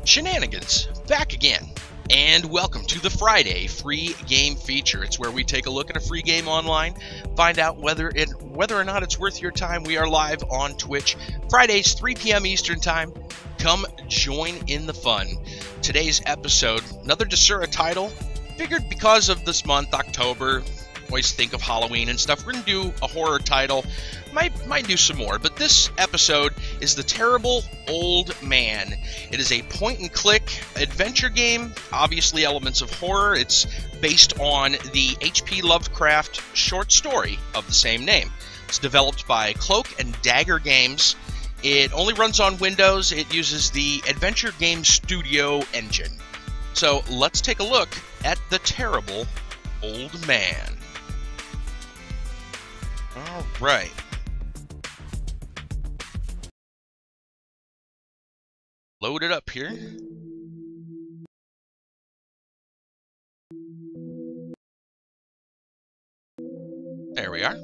Shenanigans, back again, and welcome to the Friday free game feature. It's where we take a look at a free game online, find out whether or not it's worth your time. We are live on Twitch, Fridays 3 p.m. Eastern Time. Come join in the fun. Today's episode, another Desura title. Figured because of this month, October, always think of Halloween and stuff. We're gonna do a horror title. Might do some more, but this episode is The Terrible Old Man. It is a point-and-click adventure game, obviously elements of horror. It's based on the H.P. Lovecraft short story of the same name. It's developed by Cloak and Dagger Games. It only runs on Windows. It uses the Adventure Game Studio engine. So let's take a look at The Terrible Old Man. All right. Load it up here. There we are.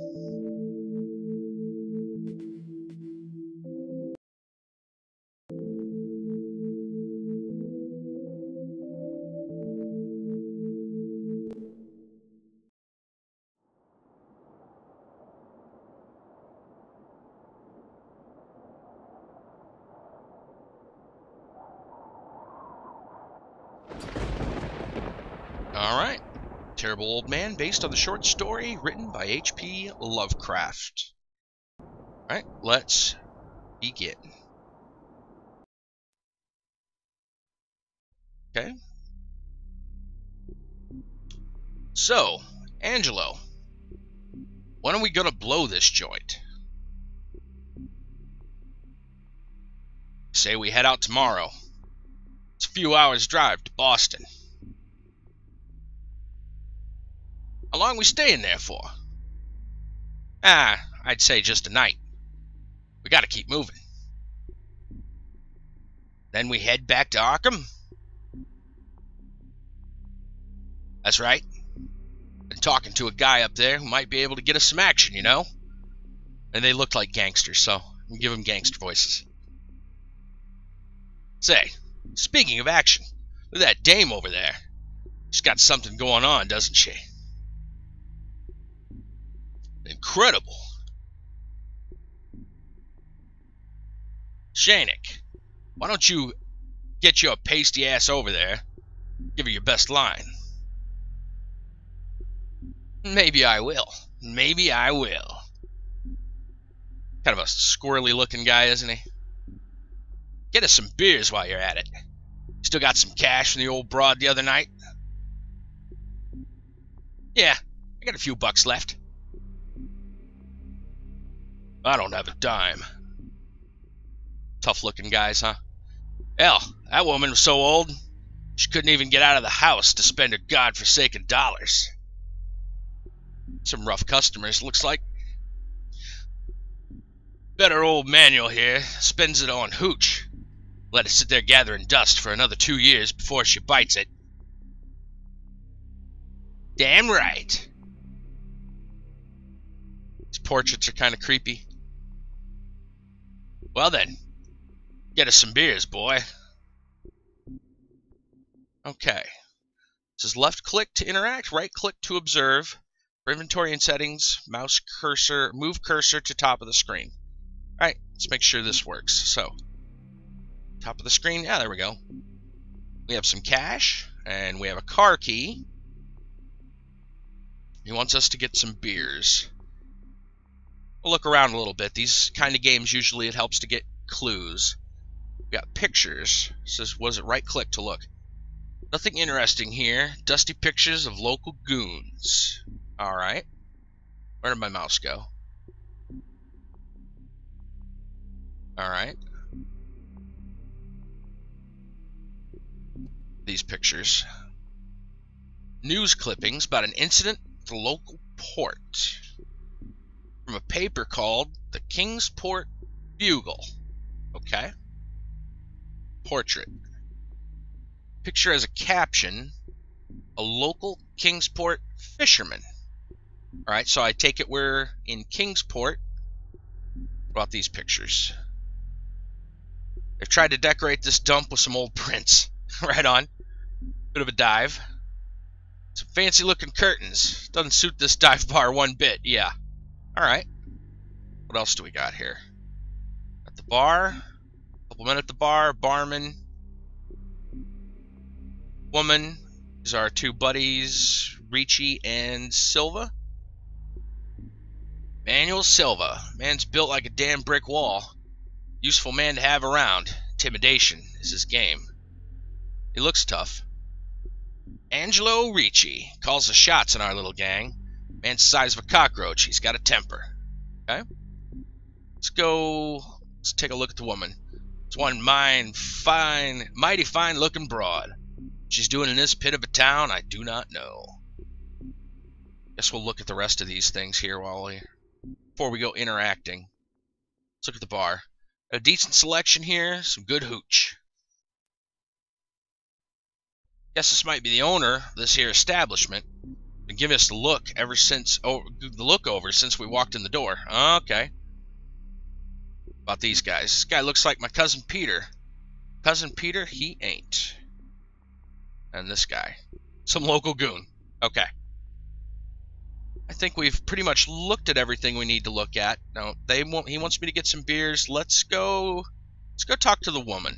Alright, Terrible Old Man, based on the short story written by H.P. Lovecraft. Alright, let's begin. Okay. So, Angelo, when are we gonna blow this joint? Say we head out tomorrow. It's a few hours drive to Boston. How long we staying there for? I'd say just a night. We gotta keep moving. Then we head back to Arkham? That's right. Been talking to a guy up there who might be able to get us some action, you know? And they look like gangsters, so we'll give them gangster voices. Say, speaking of action, look at that dame over there. She's got something going on, doesn't she? Incredible. Shanik, why don't you get your pasty ass over there, give her your best line? Maybe I will. Maybe I will. Kind of a squirrely looking guy, isn't he? Get us some beers while you're at it. Still got some cash from the old broad the other night? Yeah, I got a few bucks left. I don't have a dime. Tough-looking guys, huh? Hell, that woman was so old, she couldn't even get out of the house to spend her godforsaken dollars. Some rough customers, looks like. Better old Manuel here spends it on hooch. Let it sit there gathering dust for another 2 years before she bites it. Damn right. These portraits are kind of creepy. Well then, get us some beers, boy. Okay. This is left click to interact, right click to observe. For inventory and settings, mouse cursor, move cursor to top of the screen. Alright, let's make sure this works. So, top of the screen, yeah, there we go. We have some cash, and we have a car key. He wants us to get some beers. We'll look around a little bit. These kind of games, usually it helps to get clues. We got pictures. It says, was it right click to look? Nothing interesting here. Dusty pictures of local goons. Alright. Where did my mouse go? Alright. These pictures. News clippings about an incident at the local port. From a paper called the Kingsport Bugle. Okay. Portrait. Picture as a caption, a local Kingsport fisherman. Alright, so I take it we're in Kingsport. What about these pictures? They've tried to decorate this dump with some old prints. Right on. Bit of a dive. Some fancy looking curtains. Doesn't suit this dive bar one bit, yeah. Alright. What else do we got here? At the bar. Couple men at the bar. Barman. Woman. These are our two buddies, Ricci and Silva. Manuel Silva. Man's built like a damn brick wall. Useful man to have around. Intimidation is his game. He looks tough. Angelo Ricci. Calls the shots in our little gang. Man's the size of a cockroach. He's got a temper. Okay? Let's take a look at the woman. It's one mighty fine looking broad. What she's doing in this pit of a town, I do not know. Guess we'll look at the rest of these things here before we go interacting. Let's look at the bar. A decent selection here, some good hooch. Guess this might be the owner of this here establishment. Been giving us the look over since we walked in the door. Okay. About these guys. This guy looks like my cousin Peter. Cousin Peter, he ain't. And this guy. Some local goon. Okay. I think we've pretty much looked at everything we need to look at. Now, he wants me to get some beers. Let's go talk to the woman.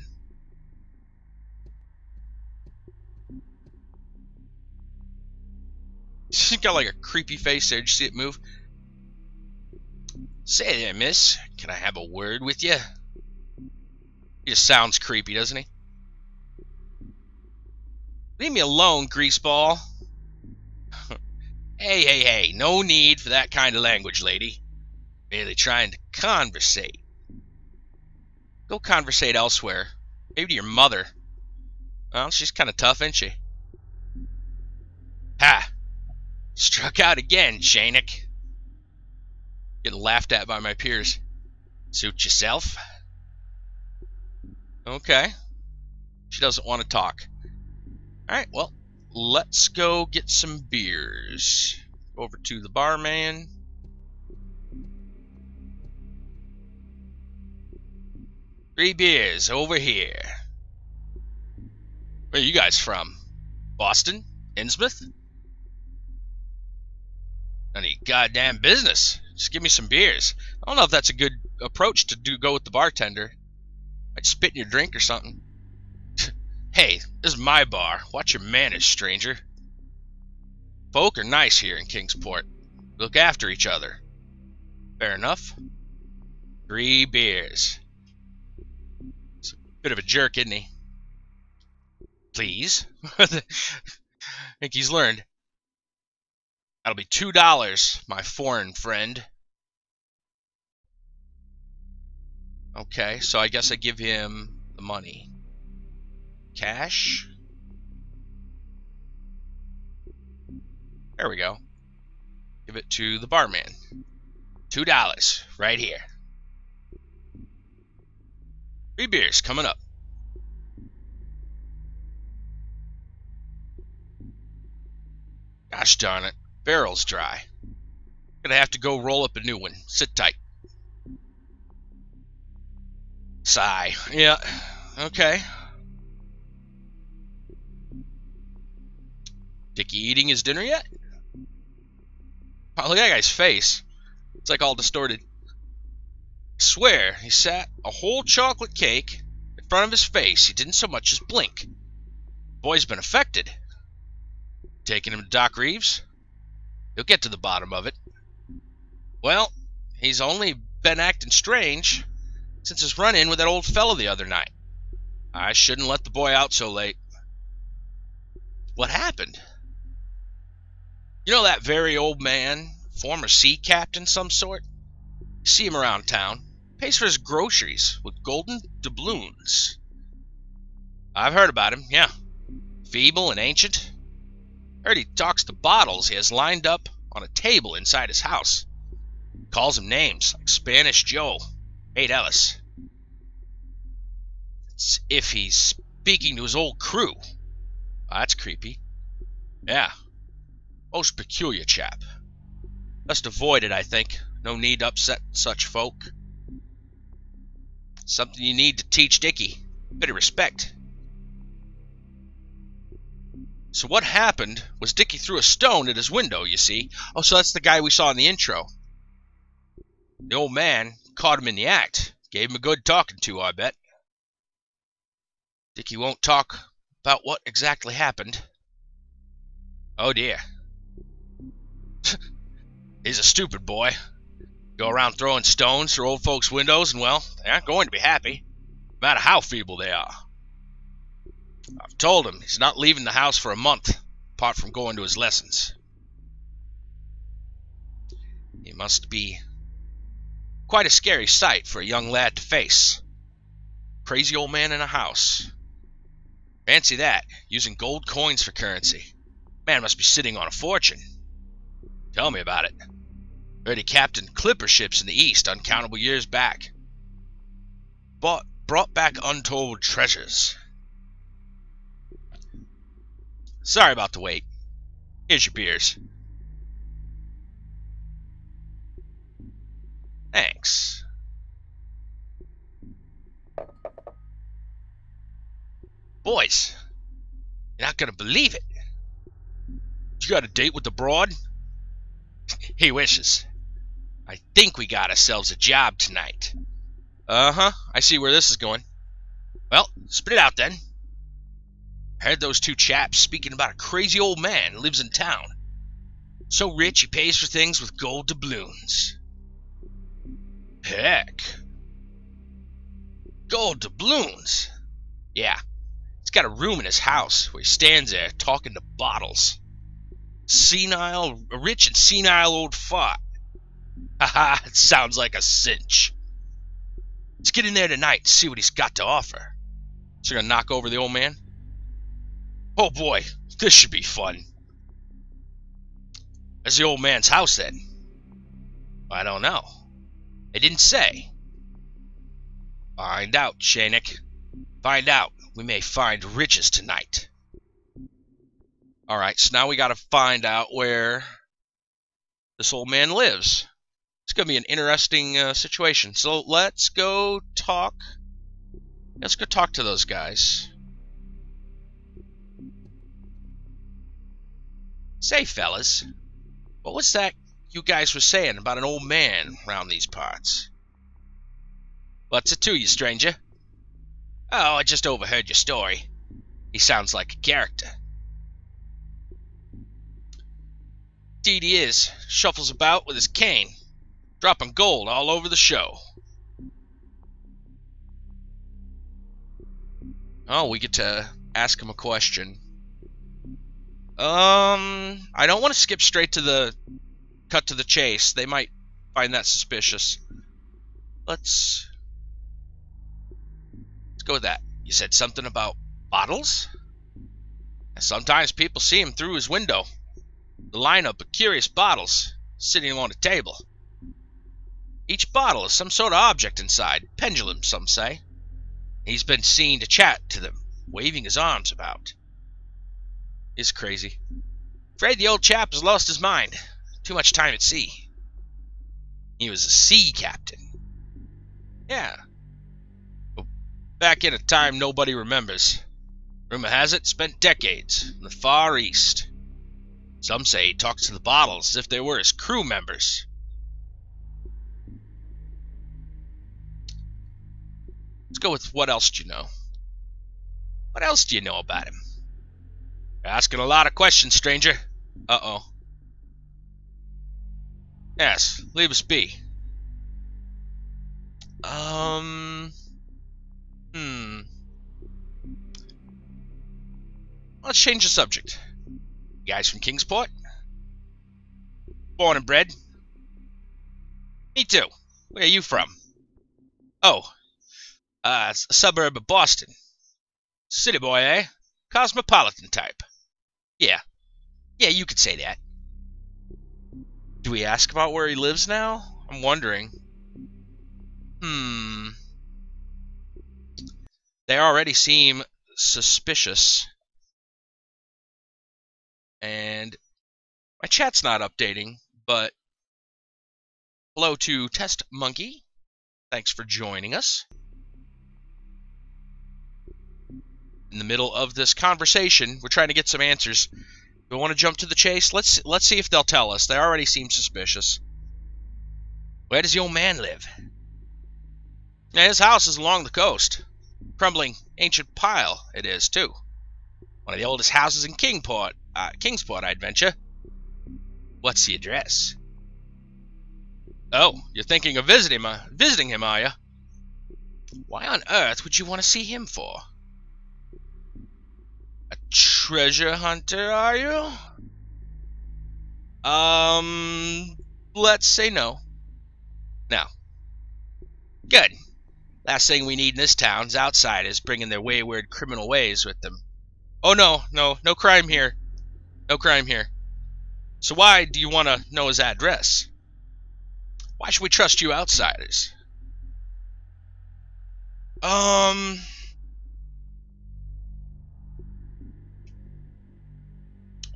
She's got like a creepy face there. Did you see it move? Say there, miss. Can I have a word with you? He just sounds creepy, doesn't he? Leave me alone, greaseball. Hey. No need for that kind of language, lady. Merely trying to conversate. Go conversate elsewhere. Maybe to your mother. Well, she's kind of tough, isn't she? Ha! Struck out again, Shanik. Getting laughed at by my peers. Suit yourself. Okay. She doesn't want to talk. Alright, well, let's go get some beers. Over to the barman. Three beers over here. Where are you guys from? Boston? Innsmouth? None of your goddamn business. Just give me some beers. I don't know if that's a good approach to go with the bartender. I'd spit in your drink or something. Hey, this is my bar. Watch your manners, stranger. Folk are nice here in Kingsport. Look after each other. Fair enough. 3 beers. He's a bit of a jerk, isn't he? Please? I think he's learned. That'll be $2, my foreign friend. Okay, so I guess I give him the money. Cash? There we go. Give it to the barman. $2, right here. 3 beers coming up. Gosh darn it. Barrel's dry. Gonna have to go roll up a new one. Sit tight. Sigh. Yeah. Okay. Dickie eating his dinner yet? Oh, look at that guy's face. It's like all distorted. I swear, he sat a whole chocolate cake in front of his face. He didn't so much as blink. Boy's been affected. Taking him to Doc Reeves? He'll get to the bottom of it. Well, he's only been acting strange since his run-in with that old fella the other night. I shouldn't let the boy out so late. What happened? You know that very old man, former sea captain some sort? You see him around town. Pays for his groceries with golden doubloons. I've heard about him, yeah. Feeble and ancient. Heard he talks to bottles he has lined up on a table inside his house. Calls them names like Spanish Joe, 8 Ellis. It's if he's speaking to his old crew. That's creepy. Yeah. Most peculiar chap. Best avoid it, I think. No need to upset such folk. Something you need to teach Dickie. Bit of respect. So what happened was Dickie threw a stone at his window, you see. Oh, so that's the guy we saw in the intro. The old man caught him in the act. Gave him a good talking to, I bet. Dickie won't talk about what exactly happened. Oh dear. He's a stupid boy. Go around throwing stones through old folks' windows, and well, they aren't going to be happy, no matter how feeble they are. I've told him he's not leaving the house for a month, apart from going to his lessons. He must be quite a scary sight for a young lad to face. Crazy old man in a house. Fancy that, using gold coins for currency. Man must be sitting on a fortune. Tell me about it. Heard he captained clipper ships in the East uncountable years back. Brought back untold treasures. Sorry about the wait. Here's your beers. Thanks. Boys, you're not gonna believe it. You got a date with the broad? He wishes. I think we got ourselves a job tonight. Uh-huh, I see where this is going. Well, spit it out then. I heard those two chaps speaking about a crazy old man who lives in town. So rich he pays for things with gold doubloons. Heck. Gold doubloons? Yeah. He's got a room in his house where he stands there talking to bottles. A rich and senile old fart. Haha, it sounds like a cinch. Let's get in there tonight and see what he's got to offer. So you're gonna knock over the old man? Oh boy, this should be fun. Where's the old man's house then? I don't know. They didn't say. Find out, Shanik. Find out. We may find riches tonight. Alright, so now we gotta find out where this old man lives. It's gonna be an interesting situation. So let's go talk. Let's go talk to those guys. Say, fellas, what was that you guys were saying about an old man around these parts? What's it to you, stranger? Oh, I just overheard your story. He sounds like a character. Indeed he is. Shuffles about with his cane, dropping gold all over the show. Oh, we get to ask him a question. I don't want to skip straight to the cut to the chase. They might find that suspicious. Let's go with that. You said something about bottles? Sometimes people see him through his window. The lineup of curious bottles sitting on a table. Each bottle is some sort of object inside. Pendulum, some say. He's been seen to chat to them, waving his arms about. It's crazy. Afraid the old chap has lost his mind. Too much time at sea. He was a sea captain. Yeah. Back in a time nobody remembers. Rumor has it, spent decades in the Far East. Some say he talks to the bottles as if they were his crew members. Let's go with what else do you know? What else do you know about him? You're asking a lot of questions, stranger. Uh-oh. Yes, leave us be. Let's change the subject. You guys from Kingsport? Born and bred? Me too. Where are you from? Oh, it's a suburb of Boston. City boy, eh? Cosmopolitan type. Yeah, you could say that. Do we ask about where he lives now? I'm wondering. They already seem suspicious. And my chat's not updating, but hello to Test Monkey. Thanks for joining us. in the middle of this conversation. We're trying to get some answers. Do we want to jump to the chase? Let's see if they'll tell us. They already seem suspicious. Where does the old man live? Yeah, his house is along the coast. Crumbling ancient pile it is, too. One of the oldest houses in Kingsport, I'd venture. What's the address? Oh, you're thinking of visiting him, are you? Why on earth would you want to see him for? A treasure hunter, are you? Let's say no. No. Good. Last thing we need in this town's outsiders bringing their wayward criminal ways with them. Oh, no crime here. No crime here. So why do you want to know his address? Why should we trust you outsiders?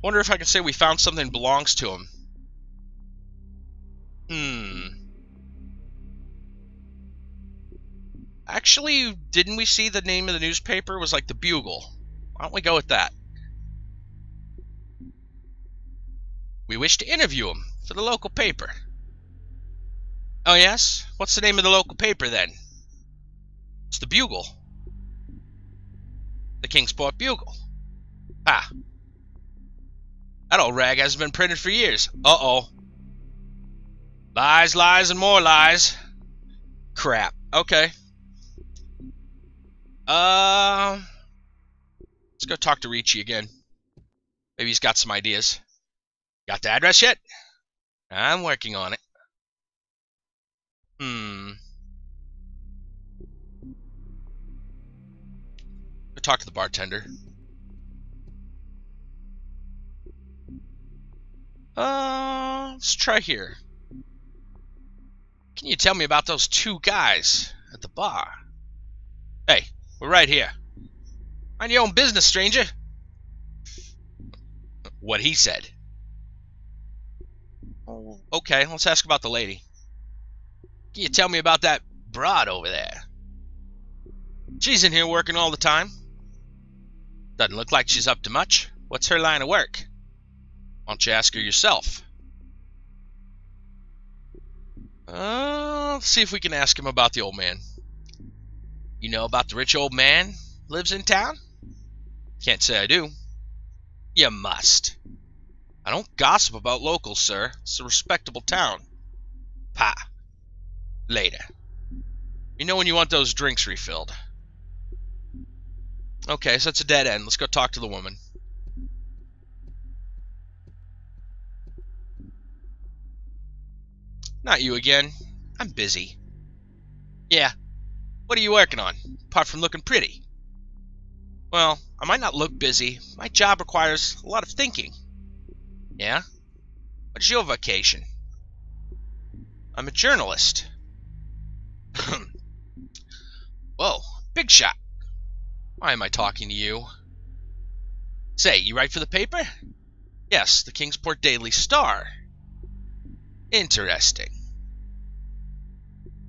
Wonder if I can say we found something that belongs to him. Actually, didn't we see the name of the newspaper was like the Bugle? Why don't we go with that? We wish to interview him for the local paper. Oh, yes? What's the name of the local paper, then? It's the Bugle. The Kingsport Bugle. Ah. That old rag hasn't been printed for years. Uh-oh. Lies, lies, and more lies. Crap. Okay. Let's go talk to Ricci again. Maybe he's got some ideas. Got the address yet? I'm working on it. Go talk to the bartender. Let's try here. Can you tell me about those two guys at the bar? Hey, we're right here. Mind your own business, stranger. What he said. Oh, okay, let's ask about the lady. Can you tell me about that broad over there? She's in here working all the time. Doesn't look like she's up to much. What's her line of work? Why don't you ask her yourself? Let's see if we can ask him about the old man. You know about the rich old man lives in town? Can't say I do. You must. I don't gossip about locals, sir. It's a respectable town. Pa. Later. You know when you want those drinks refilled. Okay, so it's a dead end. Let's go talk to the woman. Not you again. I'm busy. Yeah. What are you working on, apart from looking pretty? Well, I might not look busy. My job requires a lot of thinking. Yeah? What's your vocation? I'm a journalist. Whoa, big shot. Why am I talking to you? Say, you write for the paper? Yes, the Kingsport Daily Star. Interesting.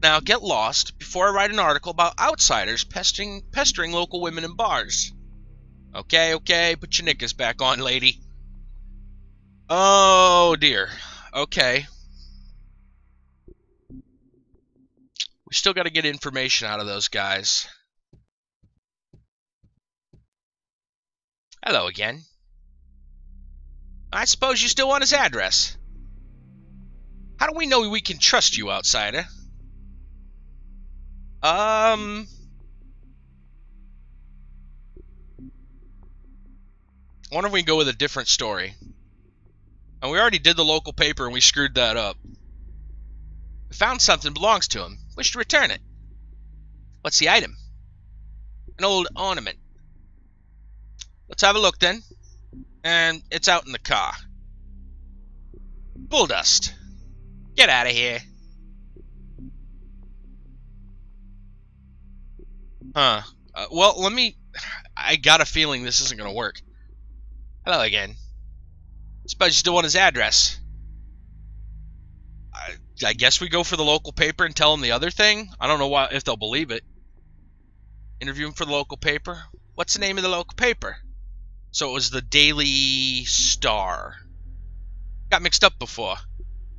Now get lost before I write an article about outsiders pestering local women in bars. Okay, put your knickers back on, lady. Oh dear. Okay. We still got to get information out of those guys. Hello again. I suppose you still want his address. How do we know we can trust you, outsider? I wonder if we can go with a different story. And we already did the local paper and we screwed that up. We found something that belongs to him. Wish to return it. What's the item? An old ornament. Let's have a look then. And it's out in the car. Bull dust. Get out of here. Huh. Well, I got a feeling this isn't going to work. Hello again. Suppose you still want his address. I guess we go for the local paper and tell them the other thing. I don't know if they'll believe it. Interview him for the local paper. What's the name of the local paper? So it was the Daily Star. Got mixed up before.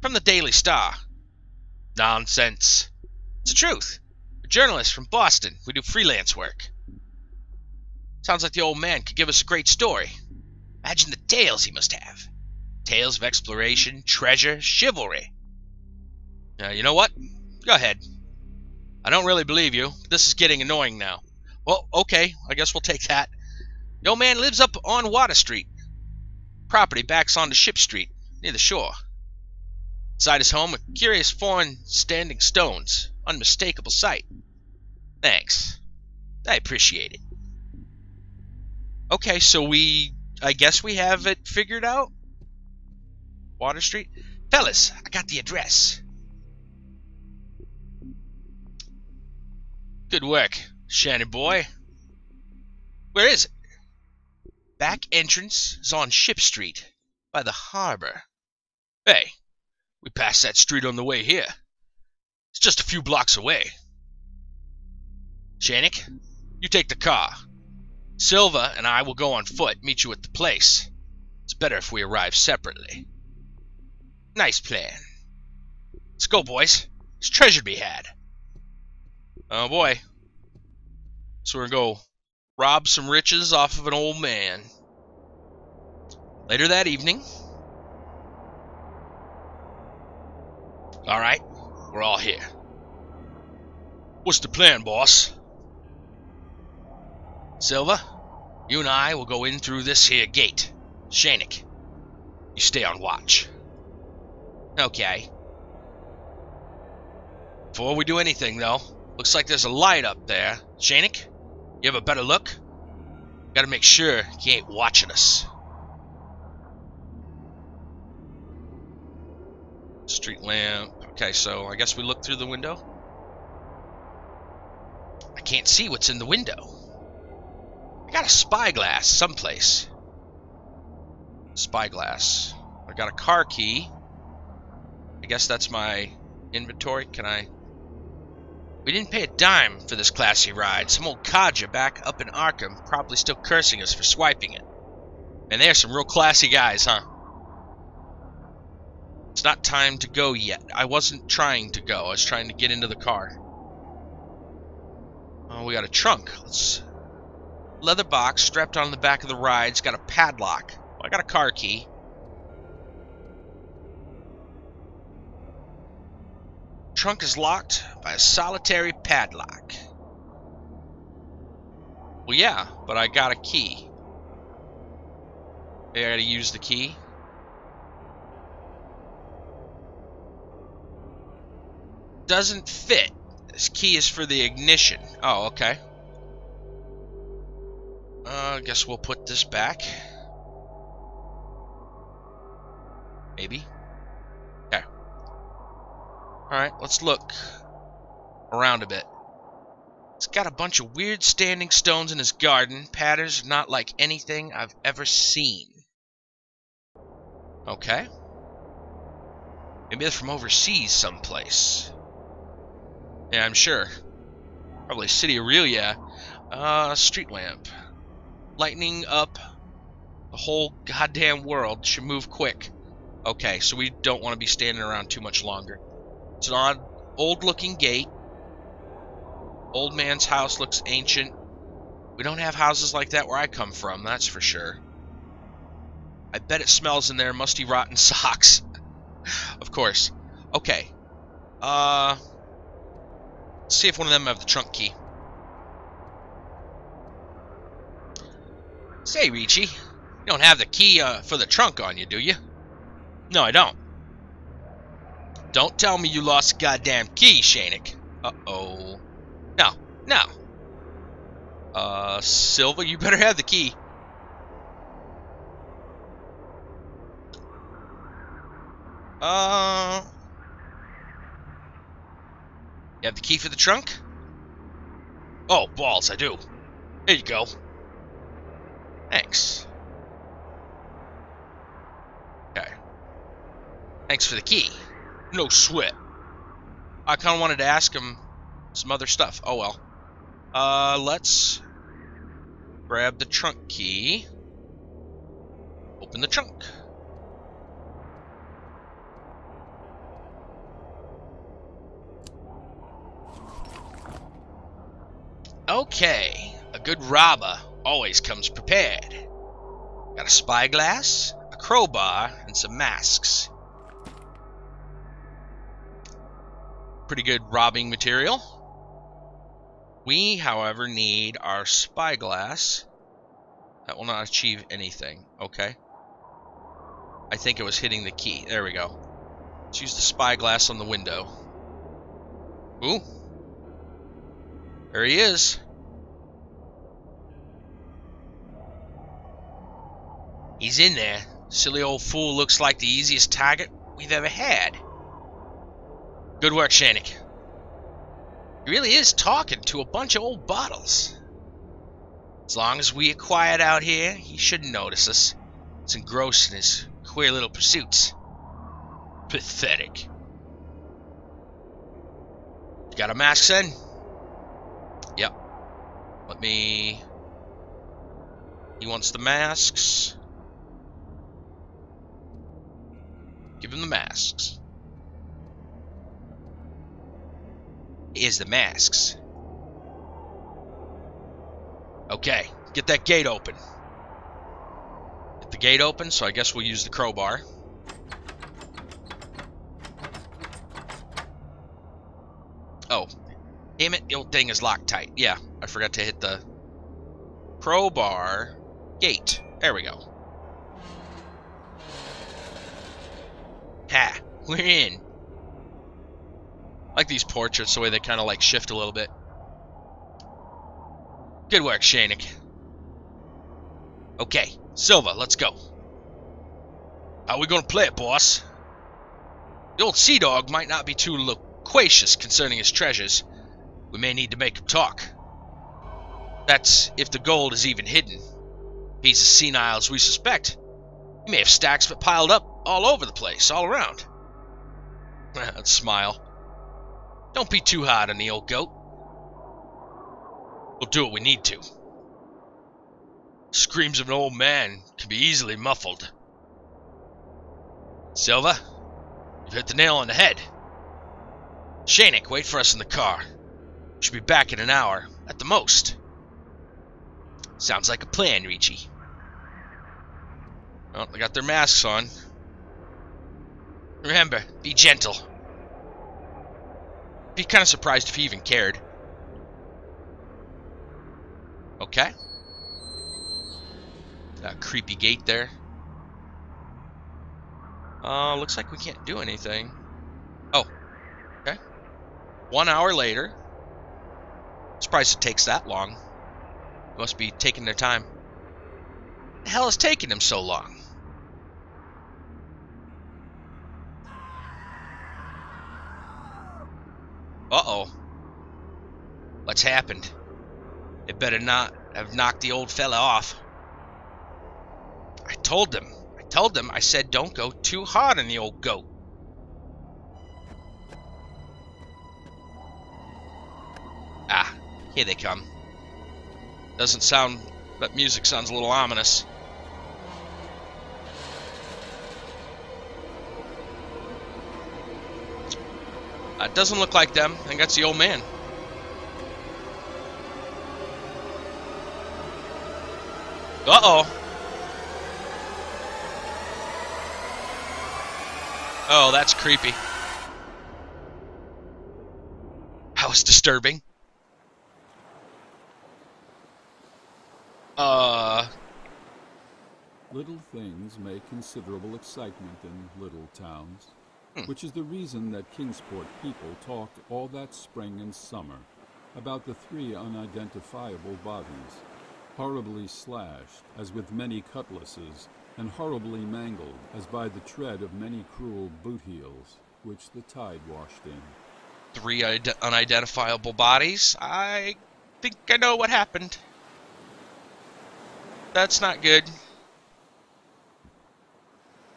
From the Daily Star. Nonsense. It's the truth. We're journalists from Boston. We do freelance work. Sounds like the old man could give us a great story. Imagine the tales he must have. Tales of exploration, treasure, chivalry. You know what? Go ahead. I don't really believe you, but this is getting annoying now. Well, okay, I guess we'll take that. The old man lives up on Water Street. Property backs onto Ship Street, near the shore. Inside his home, a curious foreign standing stones. Unmistakable sight. Thanks. I appreciate it. Okay, so I guess we have it figured out? Water Street? Fellas, I got the address. Good work, Shanny boy. Where is it? Back entrance is on Ship Street, by the harbor. Hey, we passed that street on the way here. It's just a few blocks away. Shannick, you take the car. Silva and I will go on foot, meet you at the place. It's better if we arrive separately. Nice plan. Let's go, boys. There's treasure to be had. Oh boy. So we're gonna go rob some riches off of an old man. Later that evening. Alright, we're all here. What's the plan, boss? Silva, you and I will go in through this here gate. Shannick, you stay on watch. Okay. Before we do anything, though, looks like there's a light up there. Shannick, you have a better look? Gotta make sure he ain't watching us. Street lamp. Okay, so I guess we look through the window. I can't see what's in the window. I got a spyglass someplace. Spyglass. I got a car key. I guess that's my inventory. Can I... We didn't pay a dime for this classy ride. Some old codger back up in Arkham probably still cursing us for swiping it. And they're some real classy guys, huh? It's not time to go yet. I wasn't trying to go. I was trying to get into the car. Oh, we got a trunk. Let's... Leather box strapped on the back of the ride. It's got a padlock. Well, I got a car key. Trunk is locked by a solitary padlock. Well, yeah, but I got a key. I gotta use the key. Doesn't fit. This key is for the ignition. Oh, okay. I guess we'll put this back. Maybe. Okay. Alright, let's look around a bit. It's got a bunch of weird standing stones in his garden. Patterns not like anything I've ever seen. Okay. Maybe they're from overseas someplace. Yeah, I'm sure. Probably City Aurelia. Street lamp. Lightening up the whole goddamn world. Should move quick. Okay, so we don't want to be standing around too much longer. It's an odd, old-looking gate. Old man's house looks ancient. We don't have houses like that where I come from, that's for sure. I bet it smells in there. Musty, rotten socks. Of course. Okay. Let's see if one of them have the trunk key. Say, Ricci, you don't have the key for the trunk on you, do you? No, I don't. Don't tell me you lost the goddamn key, Shannick. Uh-oh. No, no. Silva, you better have the key. You have the key for the trunk? Oh, balls, I do. Here you go. Thanks. Okay. Thanks for the key. No sweat. I kind of wanted to ask him some other stuff. Oh well. Let's Grab the trunk key. Open the trunk. Okay, a good robber always comes prepared. Got a spyglass, a crowbar, and some masks. Pretty good robbing material. We, however, need our spyglass. That will not achieve anything. Okay. I think it was hitting the key. There we go. Let's use the spyglass on the window. Ooh. There he is. He's in there. Silly old fool looks like the easiest target we've ever had. Good work, Shanik. He really is talking to a bunch of old bottles. As long as we are quiet out here, he shouldn't notice us. It's engrossed in his queer little pursuits. Pathetic. You got a mask then? Yep. Let me... He wants the masks. Give him the masks. Here's the masks. Okay, get that gate open. Get the gate open, so I guess we'll use the crowbar. Oh, damn it, the old thing is locked tight. Yeah, I forgot to hit the crowbar gate. There we go. Ha, we're in. I like these portraits, the way they kind of like shift a little bit. Good work, Shanik. Okay, Silva, let's go. How are we gonna play it, boss? The old sea dog might not be too loquacious concerning his treasures. We may need to make him talk. That's if the gold is even hidden. If he's as senile as we suspect, he may have stacks of it piled up all over the place, all around. Let's smile. Don't be too hard on the old goat. We'll do what we need to. Screams of an old man can be easily muffled. Silva, you've hit the nail on the head. Shanik, wait for us in the car. We should be back in an hour, at the most. Sounds like a plan, Ricci. Well, they got their masks on. Remember, be gentle. Be kind of surprised if he even cared. Okay. That creepy gate there. Looks like we can't do anything. Oh, okay. 1 hour later. Surprised it takes that long. Must be taking their time. The hell is taking them so long? Uh-oh. What's happened? It better not have knocked the old fella off. I told them, I said don't go too hard on the old goat. Ah, here they come. Doesn't sound, that music sounds a little ominous. It doesn't look like them. I think that's the old man. Uh-oh. Oh, that's creepy. That was disturbing. Little things make considerable excitement in little towns, which is the reason that Kingsport people talked all that spring and summer about the 3 unidentifiable bodies, horribly slashed as with many cutlasses, and horribly mangled as by the tread of many cruel boot heels, which the tide washed in. 3 unidentifiable bodies? I think I know what happened. That's not good.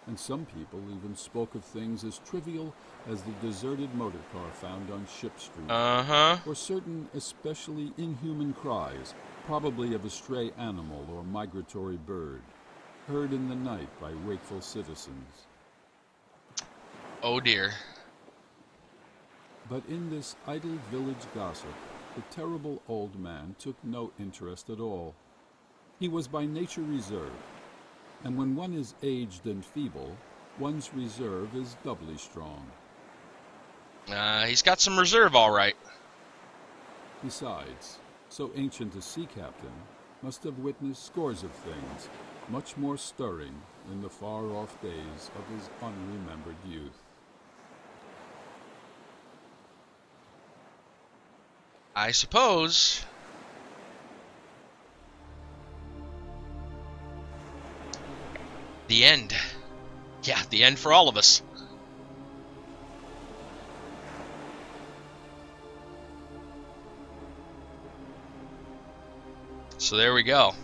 And some people even spoke of things as trivial as the deserted motor car found on Ship Street, or certain especially inhuman cries probably of a stray animal or migratory bird, heard in the night by wakeful citizens. Oh dear. But in this idle village gossip, the terrible old man took no interest at all. He was by nature reserved, and when one is aged and feeble, one's reserve is doubly strong. He's got some reserve, all right. Besides, so ancient a sea captain must have witnessed scores of things much more stirring in the far-off days of his unremembered youth. I suppose. The end. Yeah, the end for all of us. So there we go.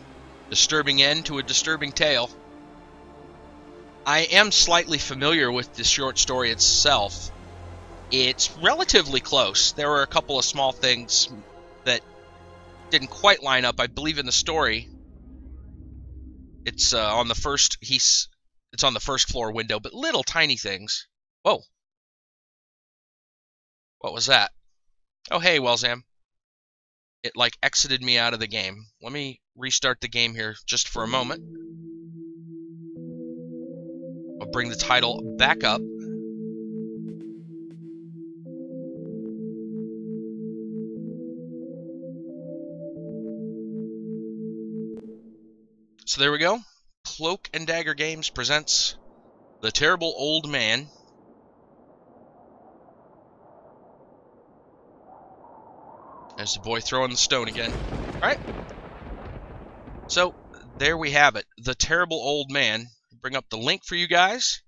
Disturbing end to a disturbing tale. I am slightly familiar with the short story itself. It's relatively close. There were a couple of small things that didn't quite line up. I believe in the story, it's on the first. It's on the first floor window, but little tiny things. Whoa! What was that? Oh, hey, Wellsam. It like exited me out of the game. Let me restart the game here just for a moment. I'll bring the title back up. So there we go. Cloak and Dagger Games presents The Terrible Old Man. There's the boy throwing the stone again. Alright. So, there we have it. The Terrible Old Man. Bring up the link for you guys.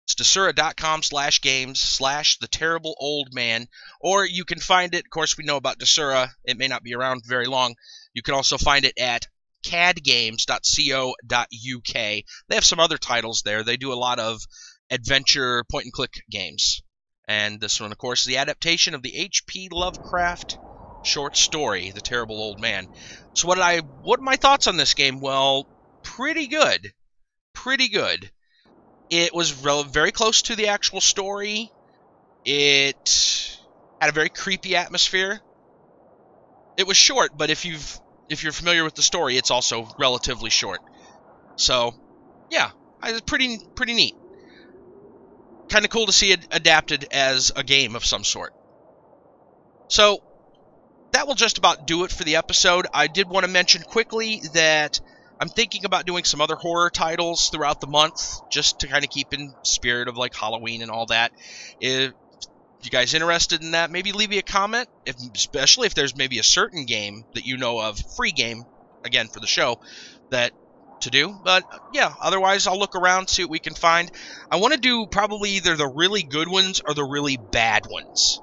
It's Desura.com/games/The Terrible Old Man. Or you can find it, of course we know about Desura. It may not be around very long. You can also find it at cadgames.co.uk. They have some other titles there. They do a lot of adventure point-and-click games. And this one, of course, is the adaptation of the H.P. Lovecraft short story, The Terrible Old Man. So what are my thoughts on this game? Well, pretty good. Pretty good. It was very close to the actual story. It had a very creepy atmosphere. It was short, but if you're familiar with the story, it's also relatively short. So, yeah, it's pretty neat. Kind of cool to see it adapted as a game of some sort. So, that will just about do it for the episode. I did want to mention quickly that I'm thinking about doing some other horror titles throughout the month, just to kind of keep in spirit of like Halloween and all that. If you guys interested in that, maybe leave me a comment, especially if there's maybe a certain game that you know of, free game, again, for the show, that to do. But yeah, otherwise I'll look around, see what we can find. I want to do probably either the really good ones or the really bad ones.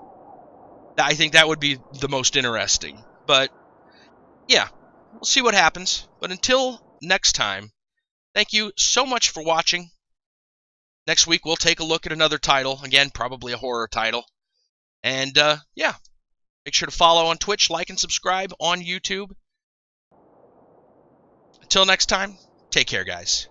I think that would be the most interesting. But yeah, we'll see what happens. But until next time, thank you so much for watching. Next week we'll take a look at another title, again, probably a horror title. And yeah, make sure to follow on Twitch, like and subscribe on YouTube. Until next time, take care, guys.